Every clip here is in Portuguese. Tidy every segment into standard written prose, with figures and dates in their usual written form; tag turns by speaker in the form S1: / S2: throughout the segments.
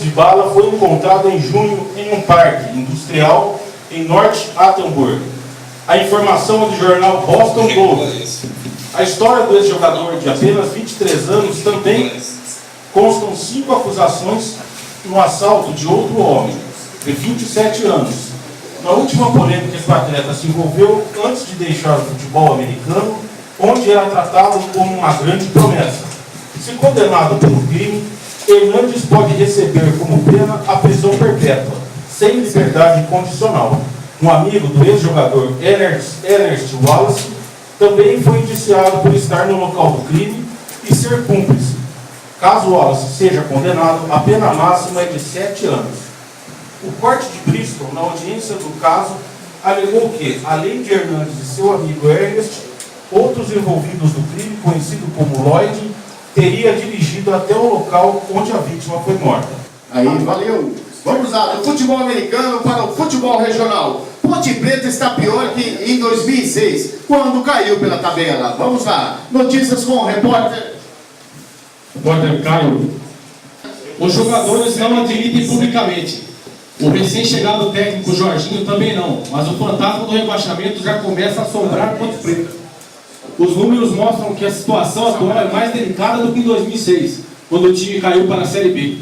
S1: de bala foi encontrado em junho em um parque industrial em North Attleboro. A informação é do jornal Boston Globe. A história do ex-jogador de apenas 23 anos também constam 5 acusações no assalto de outro homem, de 27 anos. Na última polêmica que o atleta se envolveu antes de deixar o futebol americano, onde era tratado como uma grande promessa. Se condenado pelo crime, Hernandes pode receber como pena a prisão perpétua, sem liberdade condicional. Um amigo do ex-jogador Ernest Wallace também foi indiciado por estar no local do crime e ser cúmplice. Caso Wallace seja condenado, a pena máxima é de 7 anos. O corte de Bristol, na audiência do caso, alegou que, além de Hernandes e seu amigo Ernest, outros envolvidos do crime, conhecido como Lloyd, teria dirigido até o local onde a vítima foi morta.
S2: Aí, valeu. Vamos lá, do futebol americano para o futebol regional. Ponte Preta está pior que em 2006, quando caiu pela tabela. Vamos lá, notícias com o repórter
S3: Caio. Os jogadores não admitem publicamente. O recém-chegado técnico Jorginho também não, mas o fantasma do rebaixamento já começa a assombrar a Ponte Preta. Os números mostram que a situação atual é mais delicada do que em 2006, quando o time caiu para a Série B.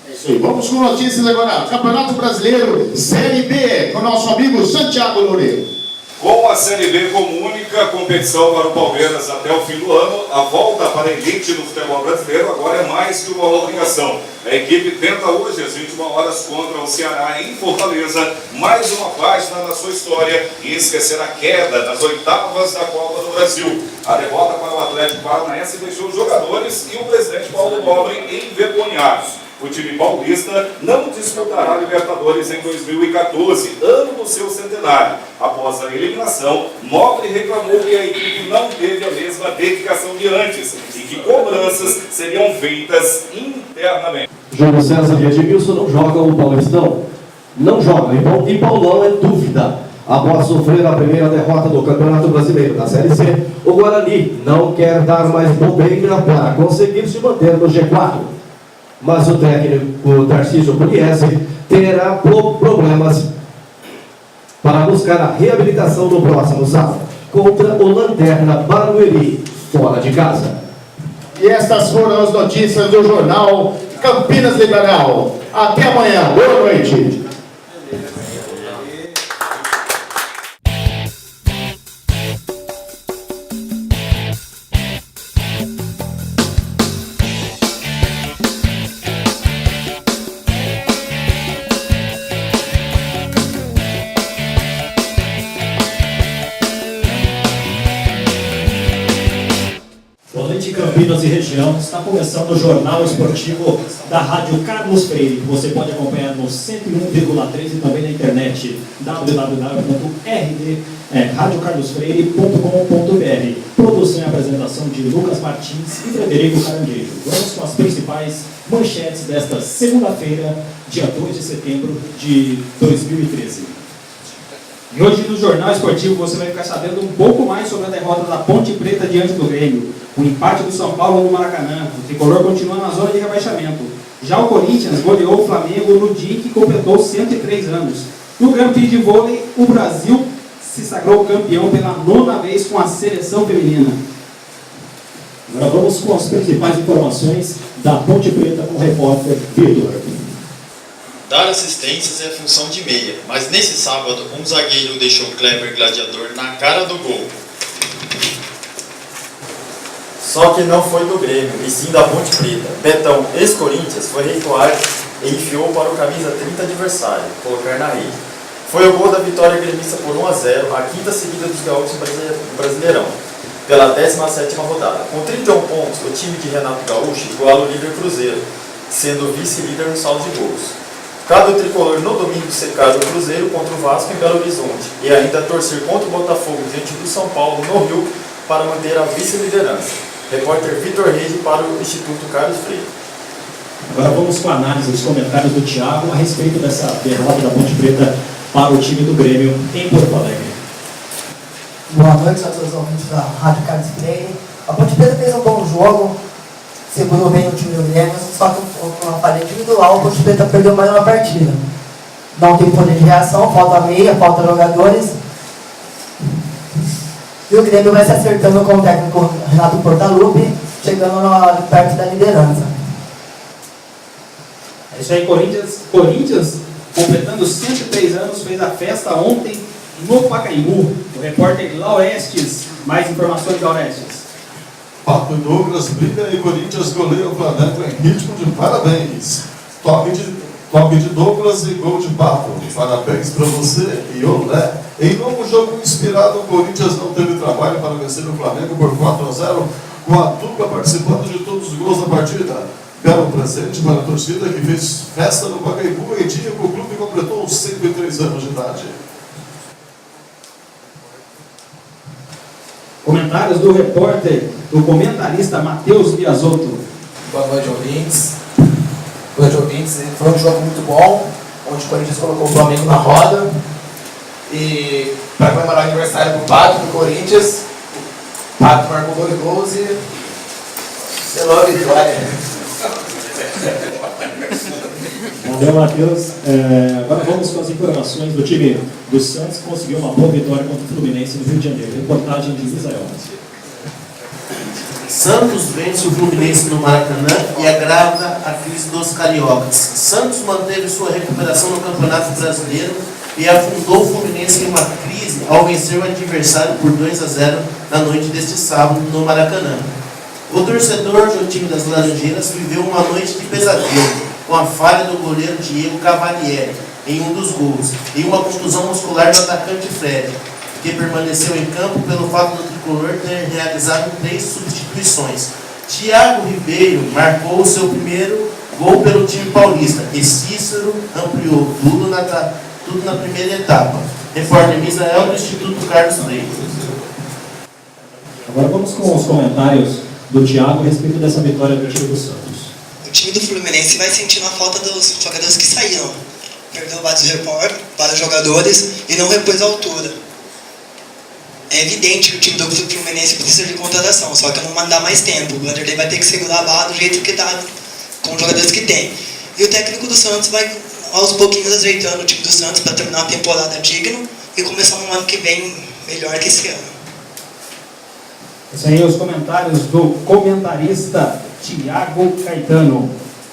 S2: É isso aí. Vamos com notícias agora. Campeonato Brasileiro, Série B, com o nosso amigo Santiago Loureiro.
S4: Com a Série B como única competição para o Palmeiras até o fim do ano, a volta para a elite do futebol brasileiro agora é mais que uma obrigação. A equipe tenta hoje, às 21 horas, contra o Ceará em Fortaleza, mais uma página na sua história e esquecer a queda nas oitavas da Copa do Brasil. A derrota para o Atlético Paranaense deixou os jogadores e o presidente Paulo Nobre envergonhados. O time paulista não disputará a Libertadores em 2014, ano do seu centenário. Após a eliminação, Nobre reclamou que a equipe não teve a mesma dedicação de antes e que cobranças seriam feitas internamente.
S5: Júlio César e Edmilson não jogam o Paulistão. Não jogam. E Paulão é dúvida. Após sofrer a primeira derrota do Campeonato Brasileiro da Série C, o Guarani não quer dar mais bobeira para conseguir se manter no G4. Mas o técnico Tarcísio Pugliese terá problemas para buscar a reabilitação no próximo sábado contra o Lanterna Barueri, fora de casa.
S2: E estas foram as notícias do jornal Campinas Liberal. Até amanhã. Boa noite.
S6: Campinas e região, está começando o Jornal Esportivo da Rádio Carlos Freire, que você pode acompanhar no 101,3 e também na internet www.radiocarlosfreire.com.br. Produção e apresentação de Lucas Martins e Frederico Caranguejo. Vamos com as principais manchetes desta segunda-feira, dia 2 de setembro de 2013. E hoje no Jornal Esportivo você vai ficar sabendo um pouco mais sobre a derrota da Ponte Preta diante do Grêmio, o empate do São Paulo no Maracanã, o tricolor continua na zona de rebaixamento. Já o Corinthians goleou o Flamengo no dia que completou 103 anos. No Grand Prix de vôlei, o Brasil se sagrou campeão pela 9ª vez com a seleção feminina. Agora vamos com as principais informações da Ponte Preta com o repórter Vitor.
S7: Dar assistências é função de meia, mas nesse sábado um zagueiro deixou Kleber Gladiador na cara do gol.
S8: Só que não foi do Grêmio, e sim da Ponte Preta. Betão, ex-Corinthians, foi recuar e enfiou para o camisa 30 adversário, colocar na rede. Foi o gol da vitória gremista por 1-0, a quinta seguida dos gaúchos no Brasileirão, pela 17ª rodada. Com 31 pontos, o time de Renato Gaúcho iguala o líder Cruzeiro, sendo vice-líder no saldo de gols. Cabe o tricolor no domingo secar o Cruzeiro contra o Vasco em Belo Horizonte e ainda torcer contra o Botafogo diante do São Paulo no Rio para manter a vice-liderança. Repórter Vitor Reis para o Instituto Carlos Freire.
S6: Agora vamos com a análise dos comentários do Thiago a respeito dessa derrota da Ponte Preta para o time do Grêmio em Porto Alegre.
S9: Boa noite a todos os ouvintes da Rádio Carlos Freire. A Ponte Preta fez um bom jogo, segurou bem o time do Grêmio, só que com uma falha individual, o Ponte Preta perdeu mais uma partida. Não tem poder de reação, falta meia, falta jogadores. E o Grêmio vai se acertando com o técnico Renato Portaluppi, chegando perto da liderança.
S6: É isso aí, Corinthians, completando 103 anos, fez a festa ontem no Pacaembu. O repórter Laurestes, mais informações, Laurestes.
S10: Pato Douglas briga e Corinthians goleia o Flamengo em ritmo de parabéns. Toque de Douglas e gol de Pato. Parabéns para você e olé. Em novo jogo inspirado, o Corinthians não teve trabalho para vencer o Flamengo por 4-0, com a dupla participando de todos os gols da partida. Belo presente para a torcida que fez festa no Pacaembu em dia que o clube completou 103 anos de idade.
S6: Comentários do repórter, do comentarista Matheus Biasotto.
S11: Boa noite, ouvintes. Boa noite, ouvintes. Foi um jogo muito bom, onde o Corinthians colocou o Flamengo na roda. E para comemorar o aniversário do Pato, do Corinthians, o Pato marcou 2 gols e selou a vitória.
S6: Valeu, Matheus. Agora vamos com as informações do time do Santos, que conseguiu uma boa vitória contra o Fluminense no Rio de Janeiro. Reportagem de Misael.
S12: Santos vence o Fluminense no Maracanã e agrava a crise dos cariocas. Santos manteve sua recuperação no Campeonato Brasileiro e afundou o Fluminense em uma crise ao vencer o adversário por 2-0 na noite deste sábado no Maracanã. O torcedor do time das Laranjeiras viveu uma noite de pesadelo, com a falha do goleiro Diego Cavalieri em um dos gols e uma contusão muscular do atacante Fred, que permaneceu em campo pelo fato do tricolor ter realizado 3 substituições. Thiago Ribeiro marcou o seu primeiro gol pelo time paulista e Cícero ampliou tudo na primeira etapa. Repórter Misael do Instituto Carlos Freire.
S6: Agora vamos com os comentários do Thiago a respeito dessa vitória do time do Santos.
S13: O time do Fluminense vai sentindo a falta dos jogadores que saíram. Perdeu vários jogadores e não repôs a altura. É evidente que o time do Fluminense precisa de contratação, só que não vai dar mais tempo. O Vanderlei vai ter que segurar a barra do jeito que está, com os jogadores que tem. E o técnico do Santos vai aos pouquinhos ajeitando o time do Santos para terminar a temporada digno e começar um ano que vem melhor que esse ano.
S6: Esses aí os comentários do comentarista Thiago Caetano.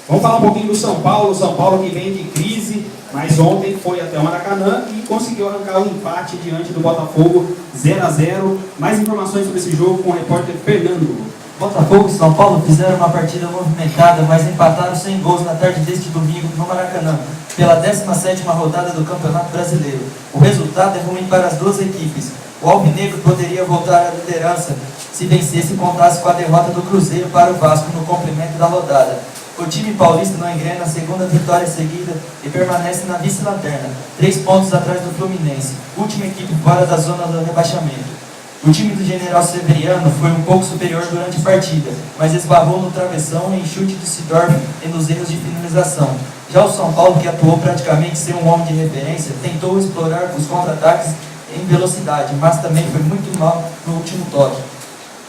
S6: Vamos falar um pouquinho do São Paulo que vem de crise, mas ontem foi até o Maracanã e conseguiu arrancar um empate diante do Botafogo 0-0. Mais informações sobre esse jogo com o repórter Fernando.
S14: Botafogo e São Paulo fizeram uma partida movimentada, mas empataram sem gols na tarde deste domingo no Maracanã, pela 17ª rodada do Campeonato Brasileiro. O resultado é ruim para as duas equipes. O Alvinegro poderia voltar à liderança se vencesse e contasse com a derrota do Cruzeiro para o Vasco no complemento da rodada. O time paulista não engrena a segunda vitória seguida e permanece na vice-lanterna, 3 pontos atrás do Fluminense, última equipe fora da zona do rebaixamento. O time do General Severiano foi um pouco superior durante a partida, mas esbarrou no travessão em chute de Sidorf e nos erros de finalização. Já o São Paulo, que atuou praticamente sem um homem de referência, tentou explorar os contra-ataques em velocidade, mas também foi muito mal no último toque.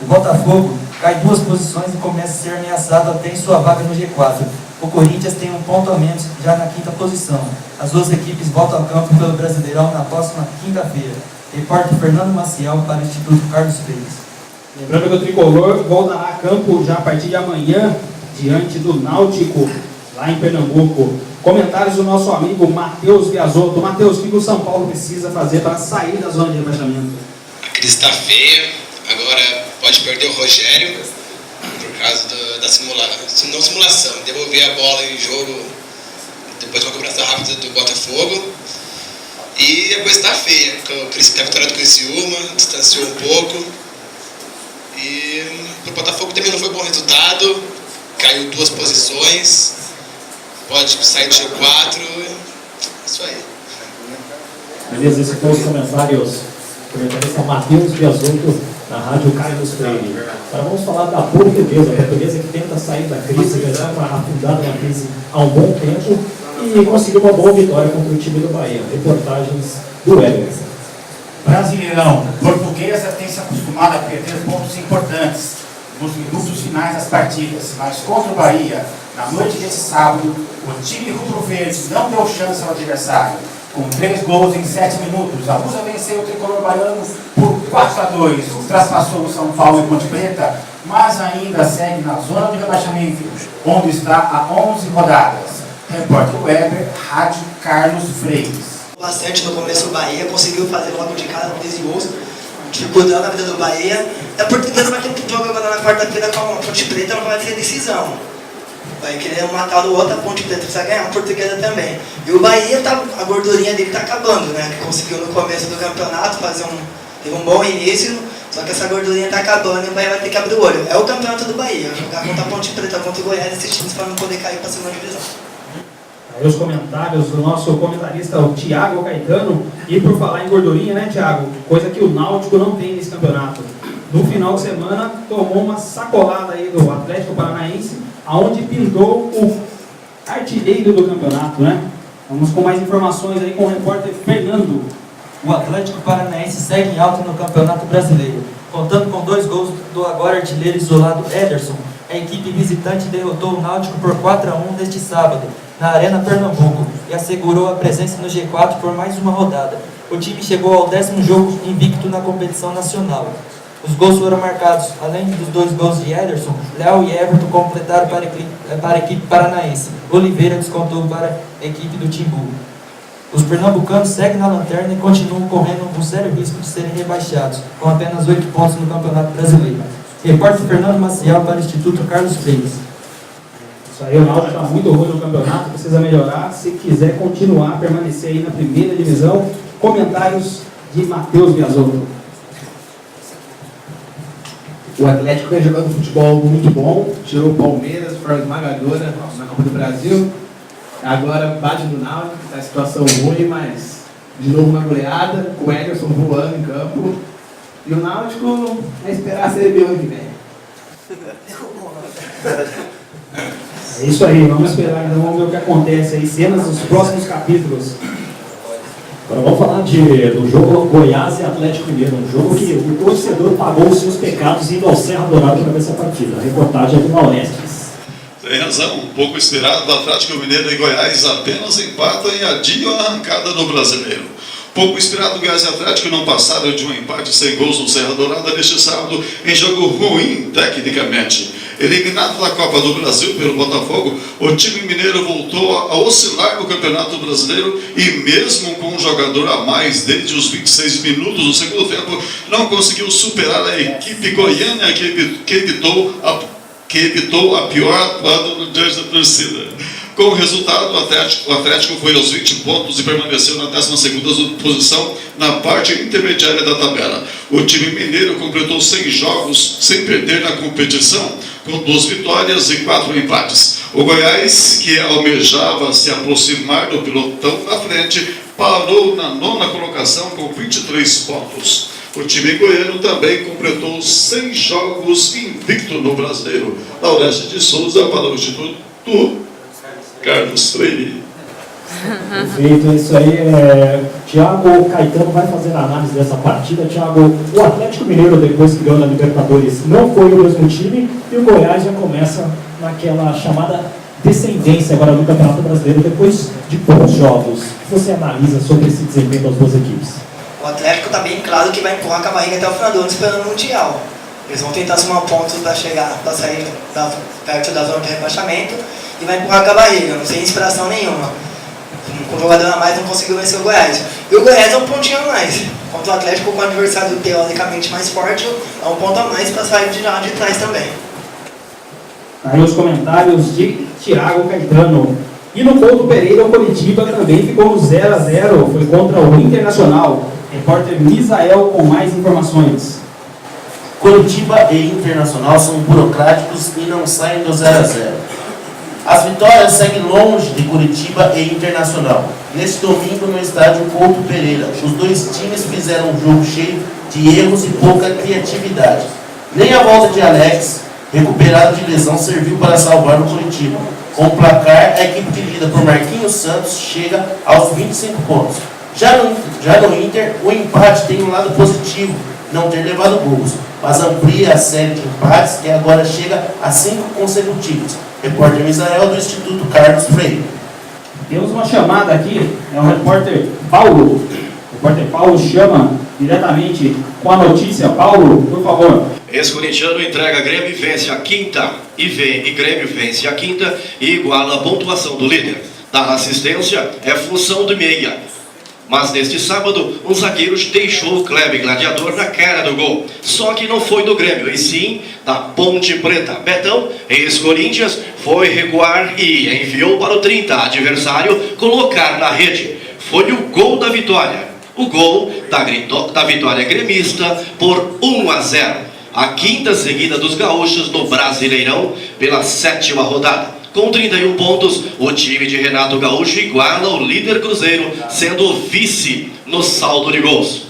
S14: O Botafogo cai 2 posições e começa a ser ameaçado até em sua vaga no G4. O Corinthians tem 1 ponto a menos, já na 5ª posição. As duas equipes voltam ao campo pelo Brasileirão na próxima quinta-feira. Repórter Fernando Maciel para o Instituto Carlos Freire.
S6: Lembrando que o Tricolor voltará a campo já a partir de amanhã, diante do Náutico, lá em Pernambuco. Comentários do nosso amigo Matheus Biasotto. Matheus, o que o São Paulo precisa fazer para sair da zona de rebaixamento?
S15: A crise está feia, agora pode perder o Rogério, por causa da simulação, devolver a bola em jogo, depois de uma cobrança rápida do Botafogo. E a coisa está feia, a vitória do Criciúma distanciou um pouco. E para o Botafogo também não foi bom resultado, caiu 2 posições, pode sair do G4, isso aí.
S6: Beleza, esses foram os comentários do comentarista Matheus Biasotto, na Rádio Carlos Freire. Agora vamos falar da Portuguesa, a Portuguesa que tenta sair da crise, já está afundada na crise há um bom tempo e conseguiu uma boa vitória contra o time do Bahia. Reportagens do Everton.
S16: Brasileirão, Portuguesa tem se acostumado a perder pontos importantes nos minutos finais das partidas, mas contra o Bahia, Na noite desse sábado, o time rubro-verde não deu chance ao adversário. Com 3 gols em 7 minutos, a Lusa venceu o tricolor baiano por 4-2, ultrapassou o São Paulo e Ponte Preta, mas ainda segue na zona de rebaixamento, onde está há 11 rodadas. Repórter Weber, Rádio Carlos Freitas.
S13: Bastante no começo do Bahia, conseguiu fazer logo de cara 13 gols, dificultando a vida do Bahia. É porque mesmo aquele que joga agora na quarta-feira com a Ponte Preta não vai ser decisão. Vai querer matar o outro, a Ponte Preta precisa ganhar, a Portuguesa também. E o Bahia, a gordurinha dele está acabando, né? Que conseguiu no começo do campeonato teve um bom início, só que essa gordurinha está acabando e o Bahia vai ter que abrir o olho. É o campeonato do Bahia, jogar contra a Ponte Preta, contra o Goiás, esses times para não poder cair para a segunda divisão.
S6: Aí os comentários do nosso comentarista, o Thiago Caetano. E por falar em gordurinha, né, Thiago? Coisa que o Náutico não tem nesse campeonato. No final de semana, tomou uma sacolada aí do Atlético Paranaense, aonde pintou o artilheiro do campeonato, né? Vamos com mais informações aí com o repórter Fernando.
S14: O Atlético Paranaense segue em alta no Campeonato Brasileiro, contando com 2 gols do agora artilheiro isolado Ederson. A equipe visitante derrotou o Náutico por 4-1 neste sábado, na Arena Pernambuco, e assegurou a presença no G4 por mais uma rodada. O time chegou ao 10º jogo invicto na competição nacional. Os gols foram marcados, além dos 2 gols de Ederson, Léo e Everton completaram para a equipe paranaense. Oliveira descontou para a equipe do Timbu. Os pernambucanos seguem na lanterna e continuam correndo um sério risco de serem rebaixados, com apenas 8 pontos no Campeonato Brasileiro. Repórter Fernando Maciel para o Instituto Carlos Freitas.
S6: Isso aí, o Náutico está muito ruim no campeonato, precisa melhorar. Se quiser continuar, permanecer aí na primeira divisão. Comentários de Matheus Biasotto.
S11: O Atlético vem jogando futebol muito bom, tirou o Palmeiras de forma esmagadora na Copa do Brasil. Agora bate no Náutico, está em situação ruim, mas de novo uma goleada, com o Ederson voando em campo. E o Náutico vai esperar a Série B ano que vem.
S6: É isso aí, vamos esperar, então vamos ver o que acontece aí, cenas dos próximos capítulos.
S17: Agora vamos falar do jogo Goiás e Atlético Mineiro, um jogo que o torcedor pagou os seus pecados indo ao Serra Dourada para ver essa partida. A reportagem é do Maurestes.
S18: Tem razão, um pouco esperado do Atlético Mineiro e Goiás apenas empatam e adiam a arrancada no Brasileiro. Pouco esperado, Goiás e Atlético não passaram de um empate sem gols no Serra Dourada neste sábado, em jogo ruim tecnicamente. Eliminado da Copa do Brasil pelo Botafogo, o time mineiro voltou a oscilar no Campeonato Brasileiro e mesmo com um jogador a mais desde os 26 minutos do segundo tempo, não conseguiu superar a equipe goiana que evitou a pior atuada diante da torcida. Com o resultado, o Atlético foi aos 20 pontos e permaneceu na 12ª posição na parte intermediária da tabela. O time mineiro completou 100 jogos sem perder na competição, com 2 vitórias e 4 empates. O Goiás, que almejava se aproximar do pelotão da frente, parou na 9ª colocação com 23 pontos. O time goiano também completou 100 jogos invicto no Brasileiro. Laureste de Souza para o Instituto Carlos Freire.
S17: Perfeito, é isso aí. Thiago Caetano vai fazer a análise dessa partida. Thiago, o Atlético Mineiro, depois que ganhou na Libertadores, não foi o mesmo time, e o Goiás já começa naquela chamada descendência agora no Campeonato Brasileiro, depois de bons jogos. O que você analisa sobre esse desempenho das duas equipes?
S13: O Atlético está bem claro que vai empurrar com a barriga até o final do ano esperando o Mundial. Eles vão tentar somar pontos para chegar, para sair perto da zona de rebaixamento e vai empurrar com a barriga, não sem inspiração nenhuma. Com o jogador a mais não conseguiu vencer o Goiás. E o Goiás é um pontinho a mais. Contra o Atlético, com o adversário teoricamente mais forte, é um ponto a mais para sair de lá de trás também.
S6: Aí os comentários de Thiago Caetano. E no Couto Pereira, o Coritiba também ficou no 0-0, foi contra o Internacional. Repórter Misael com mais informações.
S12: Coritiba e Internacional são burocráticos e não saem do 0-0. As vitórias seguem longe de Coritiba e Internacional. Neste domingo, no estádio Couto Pereira, os dois times fizeram um jogo cheio de erros e pouca criatividade. Nem a volta de Alex, recuperado de lesão, serviu para salvar o Coritiba. Com o placar, a equipe dirigida por Marquinhos Santos chega aos 25 pontos. Já no Inter, o empate tem um lado positivo, não ter levado gols. mas amplia a série de empates e agora chega a 5 consecutivos. Repórter Misael, do Instituto Carlos Freire.
S6: Temos uma chamada aqui, é o repórter Paulo. O repórter Paulo chama diretamente com a notícia. Paulo, por favor.
S19: Ex-corintiano entrega Grêmio e vence a quinta. E Grêmio vence a quinta e iguala a pontuação do líder. Dar assistência é função do meia. Mas neste sábado, um zagueiro deixou o Kleber Gladiador na cara do gol. Só que não foi do Grêmio, e sim da Ponte Preta. Betão, ex-Corinthians, foi recuar e enviou para o 30 adversário colocar na rede. Foi o gol da vitória. O gol da vitória gremista por 1-0. A quinta seguida dos gaúchos no Brasileirão pela 7ª rodada. Com 31 pontos, o time de Renato Gaúcho iguala o líder Cruzeiro, sendo o vice no saldo de gols.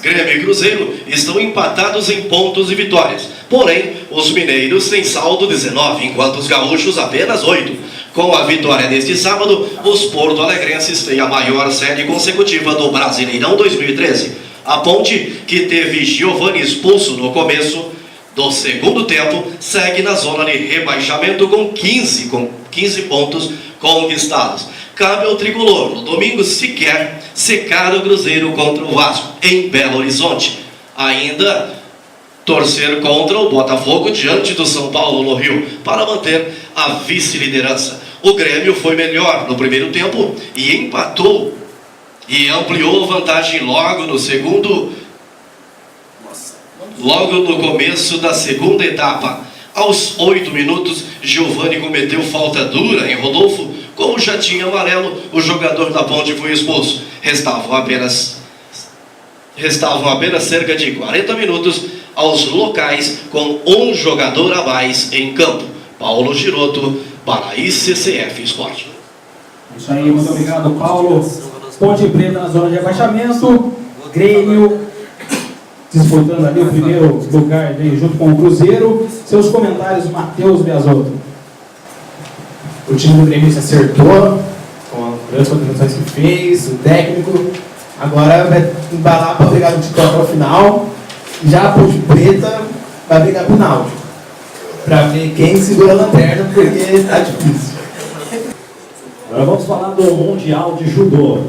S19: Grêmio e Cruzeiro estão empatados em pontos e vitórias. Porém, os mineiros têm saldo 19, enquanto os gaúchos apenas 8. Com a vitória deste sábado, os porto-alegrenses têm a maior série consecutiva do Brasileirão 2013. A Ponte, que teve Giovani expulso no começo do segundo tempo, segue na zona de rebaixamento com 15 pontos conquistados. Cabe ao tricolor, no domingo, sequer secar o Cruzeiro contra o Vasco, em Belo Horizonte. Ainda torcer contra o Botafogo diante do São Paulo no Rio, para manter a vice-liderança. O Grêmio foi melhor no primeiro tempo e empatou e ampliou a vantagem logo no começo da segunda etapa. Aos 8 minutos, Giovani cometeu falta dura em Rodolfo. Como já tinha amarelo, o jogador da Ponte foi expulso. Restavam apenas cerca de 40 minutos aos locais, com um jogador a mais em campo. Paulo Giroto, para a ICCF Esporte.
S6: Isso aí, muito obrigado, Paulo. Ponte Preta na zona de rebaixamento. Grêmio disputando ali o primeiro lugar junto com o Cruzeiro. Seus comentários, Matheus Biasotto.
S11: O time do Grêmio se acertou com as grandes contratações que fez, o técnico. Agora vai embalar para brigar no título até o final. Já a Ponte Preta vai brigar com o Náutico, para ver quem segura a lanterna, porque está difícil.
S17: Agora vamos falar do Mundial de Judô.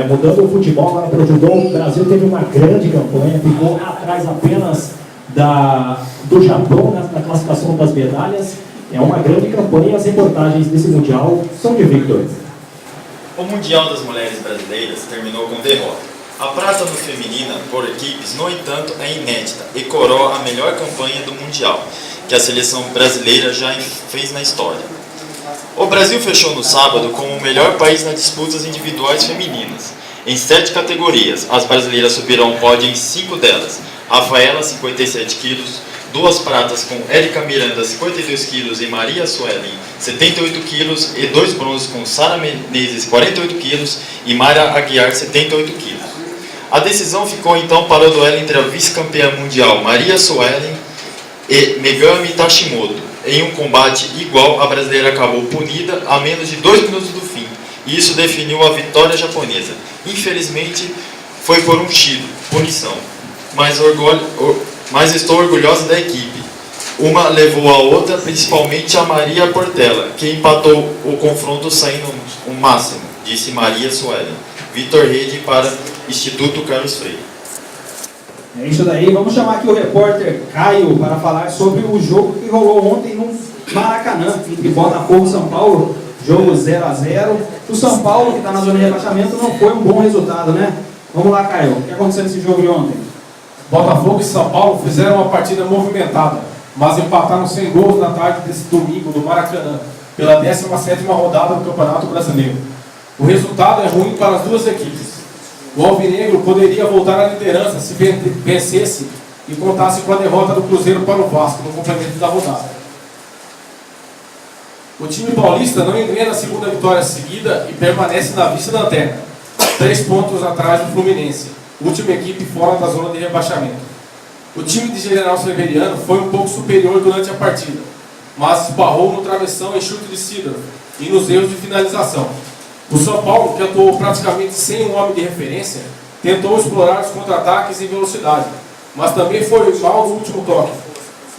S17: Mudando o futebol agora para o judô, o Brasil teve uma grande campanha, ficou atrás apenas do Japão na classificação das medalhas. É uma grande campanha e as reportagens desse Mundial são de Victor.
S7: O Mundial das Mulheres Brasileiras terminou com derrota. A prata no feminina, por equipes, no entanto, é inédita e coroa a melhor campanha do Mundial, que a seleção brasileira já fez na história. O Brasil fechou no sábado como o melhor país nas disputas individuais femininas. Em 7 categorias, as brasileiras subiram ao pódio em 5 delas. Rafaela, 57 quilos, 2 pratas com Érica Miranda, 52 quilos, e Maria Suelen, 78 quilos, e 2 bronzes com Sara Menezes, 48 quilos, e Mara Aguiar, 78 quilos. A decisão ficou então para o duelo entre a vice-campeã mundial Maria Suelen e Megami Tashimoto. Em um combate igual, a brasileira acabou punida a menos de 2 minutos do fim, e isso definiu a vitória japonesa. Infelizmente, foi por um tiro, punição, mas estou orgulhosa da equipe. Uma levou a outra, principalmente a Maria Portela, que empatou o confronto saindo o máximo, disse Maria Suelen. Vitor Rede para Instituto Carlos Freire.
S6: É isso daí, vamos chamar aqui o repórter Caio para falar sobre o jogo que rolou ontem no Maracanã, entre Botafogo e São Paulo, jogo 0-0. O São Paulo, que está na zona de rebaixamento, não foi um bom resultado, né? Vamos lá, Caio, o que aconteceu nesse jogo de ontem?
S3: Botafogo e São Paulo fizeram uma partida movimentada, mas empataram sem gols na tarde desse domingo no Maracanã, pela 17ª rodada do Campeonato Brasileiro. O resultado é ruim para as duas equipes. O alvinegro poderia voltar à liderança se vencesse e contasse com a derrota do Cruzeiro para o Vasco no complemento da rodada. O time paulista não engrena a segunda vitória seguida e permanece na vice-lanterna, 3 pontos atrás do Fluminense, última equipe fora da zona de rebaixamento. O time de General Severiano foi um pouco superior durante a partida, mas esbarrou no travessão em chute de Sidor e nos erros de finalização. O São Paulo, que atuou praticamente sem um homem de referência, tentou explorar os contra-ataques em velocidade, mas também foi mal no último toque.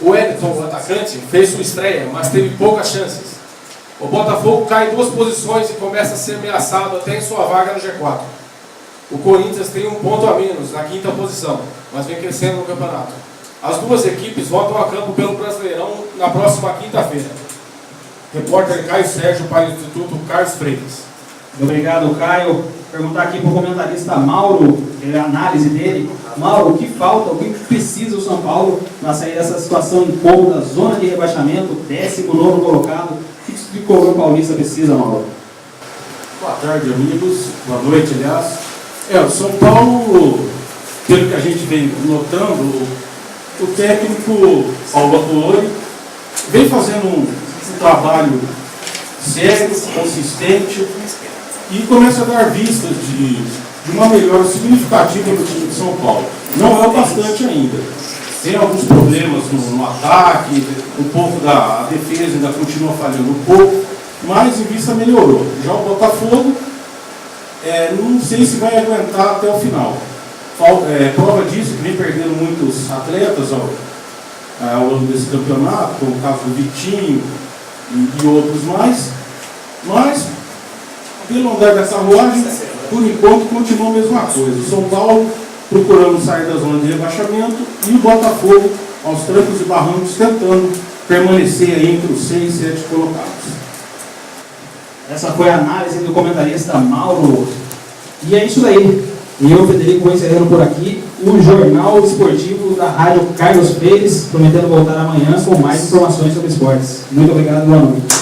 S3: O Wellington, o atacante, fez sua estreia, mas teve poucas chances. O Botafogo cai em 2 posições e começa a ser ameaçado até em sua vaga no G4. O Corinthians tem 1 ponto a menos, na 5ª posição, mas vem crescendo no campeonato. As 2 equipes voltam a campo pelo Brasileirão na próxima quinta-feira. Repórter Caio Sérgio para o Instituto Carlos Freitas.
S6: Muito obrigado, Caio. Perguntar aqui para o comentarista Mauro, a análise dele. Mauro, o que falta, o que precisa o São Paulo para sair dessa situação incômoda, zona de rebaixamento, 19º colocado? O que o Coro Paulista precisa, Mauro?
S1: Boa tarde, amigos. Boa noite, aliás. O São Paulo, pelo que a gente vem notando, o técnico Paulo Autuori vem fazendo um trabalho sério, consistente, e começa a dar vistas de uma melhora significativa no time de São Paulo. Não é o bastante ainda. Tem alguns problemas no ataque, um pouco da defesa ainda continua falhando um pouco, mas em vista melhorou. Já o Botafogo, não sei se vai aguentar até o final. Prova disso que vem perdendo muitos atletas ao longo desse campeonato, como o caso do Vitinho e outros mais, mas pelo andar da carruagem, por enquanto continua a mesma coisa. O São Paulo procurando sair da zona de rebaixamento e o Botafogo aos trancos e barrancos tentando permanecer aí entre os 6 e 7 colocados.
S6: Essa foi a análise do comentarista Mauro. E é isso aí. E eu, Federico, vou encerrando por aqui o Jornal Esportivo da Rádio Carlos Freires, prometendo voltar amanhã com mais informações sobre esportes. Muito obrigado, boa noite.